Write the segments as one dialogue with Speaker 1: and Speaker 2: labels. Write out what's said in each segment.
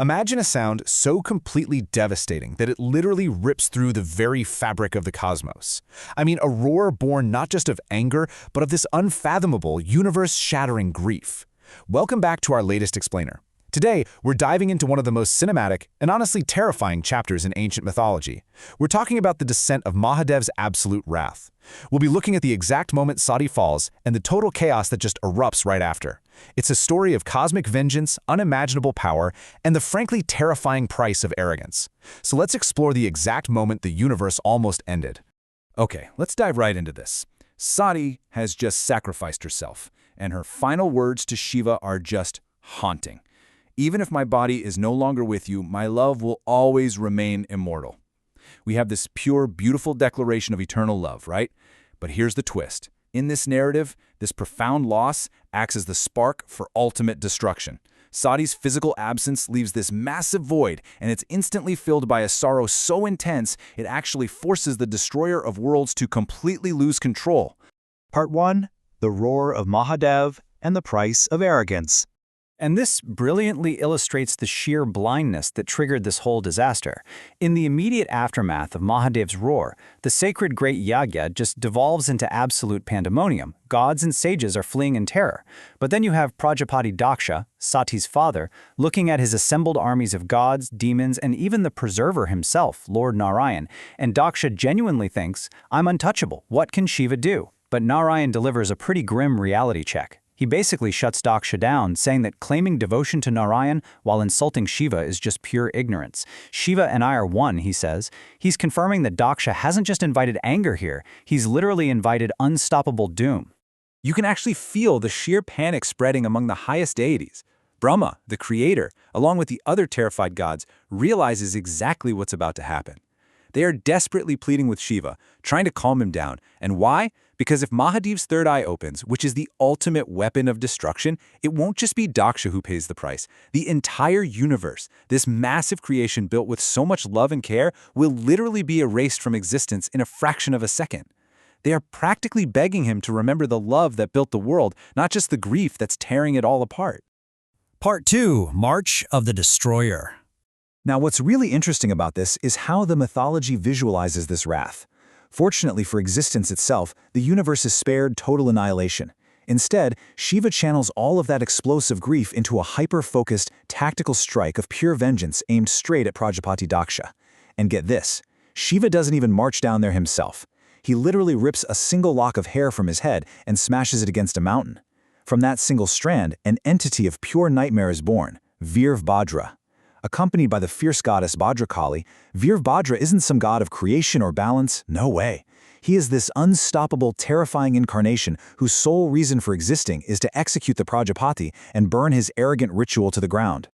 Speaker 1: Imagine a sound so completely devastating that it literally rips through the very fabric of the cosmos. I mean, a roar born not just of anger, but of this unfathomable, universe-shattering grief. Welcome back to our latest explainer. Today, we're diving into one of the most cinematic and honestly terrifying chapters in ancient mythology. We're talking about the descent of Mahadev's absolute wrath. We'll be looking at the exact moment Sati falls and the total chaos that just erupts right after. It's a story of cosmic vengeance, unimaginable power, and the frankly terrifying price of arrogance. So let's explore the exact moment the universe almost ended.
Speaker 2: Okay, let's dive right into this. Sati has just sacrificed herself, and her final words to Shiva are just haunting. Even if my body is no longer with you, my love will always remain immortal. We have this pure, beautiful declaration of eternal love, right? But here's the twist. In this narrative, this profound loss acts as the spark for ultimate destruction. Sati's physical absence leaves this massive void, and it's instantly filled by a sorrow so intense it actually forces the destroyer of worlds to completely lose control.
Speaker 3: Part 1. The Roar of Mahadev and the Price of Arrogance.
Speaker 4: And this brilliantly illustrates the sheer blindness that triggered this whole disaster. In the immediate aftermath of Mahadev's roar, the sacred great yagya just devolves into absolute pandemonium. Gods and sages are fleeing in terror. But then you have Prajapati Daksha, Sati's father, looking at his assembled armies of gods, demons, and even the preserver himself, Lord Narayan, and Daksha genuinely thinks, "I'm untouchable. What can Shiva do?" But Narayan delivers a pretty grim reality check. He basically shuts Daksha down, saying that claiming devotion to Narayan while insulting Shiva is just pure ignorance. Shiva and I are one, he says. He's confirming that Daksha hasn't just invited anger here, he's literally invited unstoppable doom.
Speaker 2: You can actually feel the sheer panic spreading among the highest deities. Brahma, the creator, along with the other terrified gods, realizes exactly what's about to happen. They are desperately pleading with Shiva, trying to calm him down. And why? Because if Mahadev's third eye opens, which is the ultimate weapon of destruction, it won't just be Daksha who pays the price. The entire universe, this massive creation built with so much love and care, will literally be erased from existence in a fraction of a second. They are practically begging him to remember the love that built the world, not just the grief that's tearing it all apart.
Speaker 5: Part 2. March of the Destroyer.
Speaker 3: Now, what's really interesting about this is how the mythology visualizes this wrath. Fortunately for existence itself, the universe is spared total annihilation. Instead, Shiva channels all of that explosive grief into a hyper-focused, tactical strike of pure vengeance aimed straight at Prajapati Daksha. And get this, Shiva doesn't even march down there himself. He literally rips a single lock of hair from his head and smashes it against a mountain. From that single strand, an entity of pure nightmare is born, Veerbhadra. Accompanied by the fierce goddess Bhadrakali, Veerbhadra isn't some god of creation or balance, no way. He is this unstoppable, terrifying incarnation whose sole reason for existing is to execute the Prajapati and burn his arrogant ritual to the ground.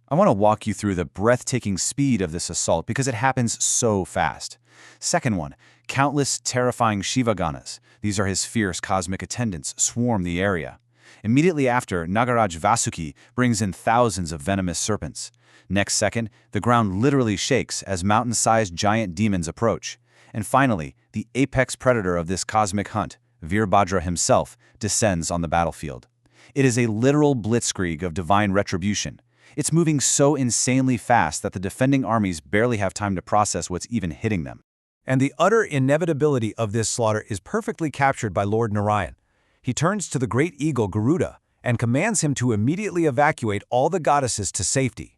Speaker 2: I want to walk you through the breathtaking speed of this assault because it happens so fast. Second one, countless terrifying Shivaganas. These are his fierce cosmic attendants, swarm the area. Immediately after, Nagaraj Vasuki brings in thousands of venomous serpents. Next second, the ground literally shakes as mountain-sized giant demons approach. And finally, the apex predator of this cosmic hunt, Veerbhadra himself, descends on the battlefield. It is a literal blitzkrieg of divine retribution. It's moving so insanely fast that the defending armies barely have time to process what's even hitting them.
Speaker 5: And the utter inevitability of this slaughter is perfectly captured by Lord Narayan. He turns to the great eagle Garuda and commands him to immediately evacuate all the goddesses to safety.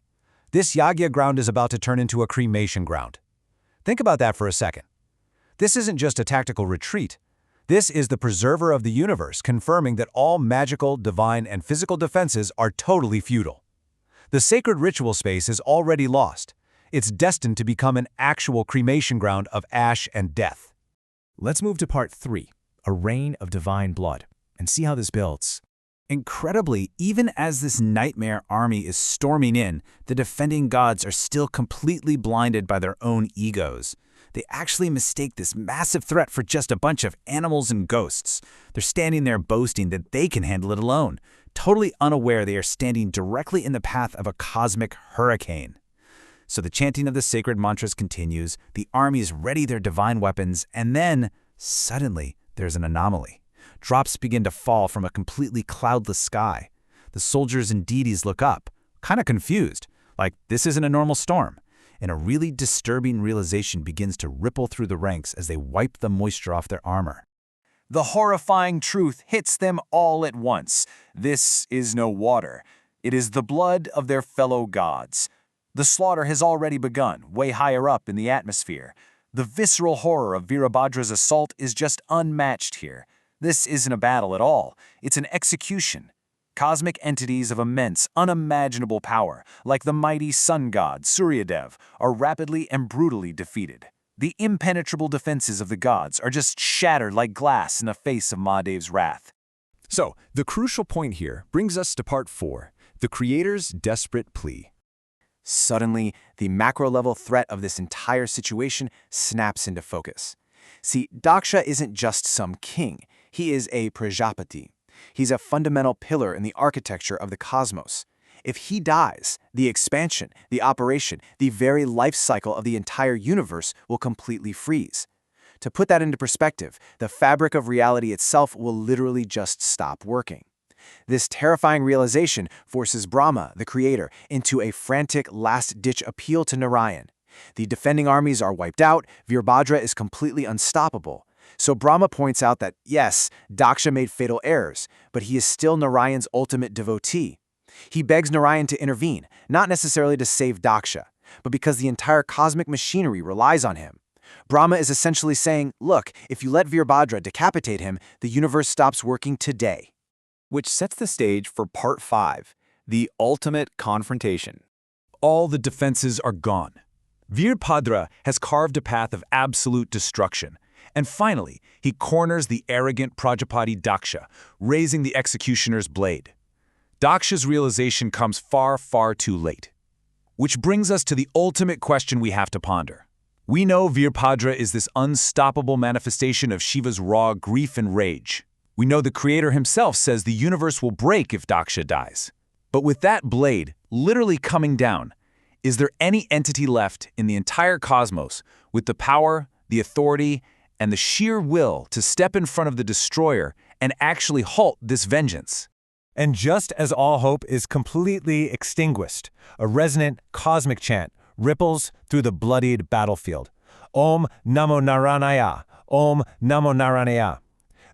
Speaker 5: This yagya ground is about to turn into a cremation ground. Think about that for a second. This isn't just a tactical retreat. This is the preserver of the universe confirming that all magical, divine, and physical defenses are totally futile. The sacred ritual space is already lost. It's destined to become an actual cremation ground of ash and death.
Speaker 6: Let's move to part 3, a reign of divine blood, and see how this builds.
Speaker 4: Incredibly, even as this nightmare army is storming in, the defending gods are still completely blinded by their own egos. They actually mistake this massive threat for just a bunch of animals and ghosts. They're standing there boasting that they can handle it alone, totally unaware they are standing directly in the path of a cosmic hurricane. So the chanting of the sacred mantras continues, the armies ready their divine weapons, and then, suddenly, there's an anomaly. Drops begin to fall from a completely cloudless sky. The soldiers and deities look up, kind of confused.
Speaker 5: Like, this isn't a normal storm. And a really disturbing realization begins to ripple through the ranks as they wipe the moisture off their armor.
Speaker 2: The horrifying truth hits them all at once. This is no water. It is the blood of their fellow gods. The slaughter has already begun, way higher up in the atmosphere. The visceral horror of Virabhadra's assault is just unmatched here. This isn't a battle at all. It's an execution. Cosmic entities of immense, unimaginable power, like the mighty sun god Suryadev, are rapidly and brutally defeated. The impenetrable defenses of the gods are just shattered like glass in the face of Mahadev's wrath.
Speaker 1: So, the crucial point here brings us to part 4, the creator's desperate plea.
Speaker 7: Suddenly, the macro-level threat of this entire situation snaps into focus. See, Daksha isn't just some king. He is a Prajapati. He's a fundamental pillar in the architecture of the cosmos. If he dies, the expansion, the operation, the very life cycle of the entire universe will completely freeze. To put that into perspective, the fabric of reality itself will literally just stop working. This terrifying realization forces Brahma, the creator, into a frantic last-ditch appeal to Narayan. The defending armies are wiped out, Virabhadra is completely unstoppable. So Brahma points out that, yes, Daksha made fatal errors, but he is still Narayan's ultimate devotee. He begs Narayan to intervene, not necessarily to save Daksha, but because the entire cosmic machinery relies on him. Brahma is essentially saying, look, if you let Virabhadra decapitate him, the universe stops working today.
Speaker 4: Which sets the stage for part 5, the ultimate confrontation.
Speaker 5: All the defenses are gone. Virabhadra has carved a path of absolute destruction. And finally, he corners the arrogant Prajapati Daksha, raising the executioner's blade. Daksha's realization comes far, far too late. Which brings us to the ultimate question we have to ponder. We know Virabhadra is this unstoppable manifestation of Shiva's raw grief and rage. We know the creator himself says the universe will break if Daksha dies. But with that blade literally coming down, is there any entity left in the entire cosmos with the power, the authority, and the sheer will to step in front of the destroyer and actually halt this vengeance?
Speaker 6: And just as all hope is completely extinguished, a resonant cosmic chant ripples through the bloodied battlefield. Om Namo Naranaya, Om Namo Naranaya.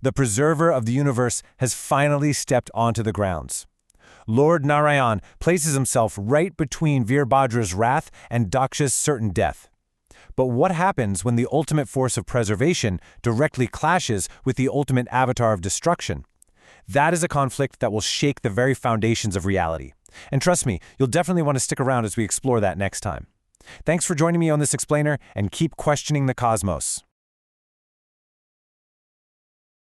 Speaker 6: The preserver of the universe has finally stepped onto the grounds. Lord Narayan places himself right between Virabhadra's wrath and Daksha's certain death. But what happens when the ultimate force of preservation directly clashes with the ultimate avatar of destruction? That is a conflict that will shake the very foundations of reality. And trust me, you'll definitely want to stick around as we explore that next time. Thanks for joining me on this explainer, and keep questioning the cosmos.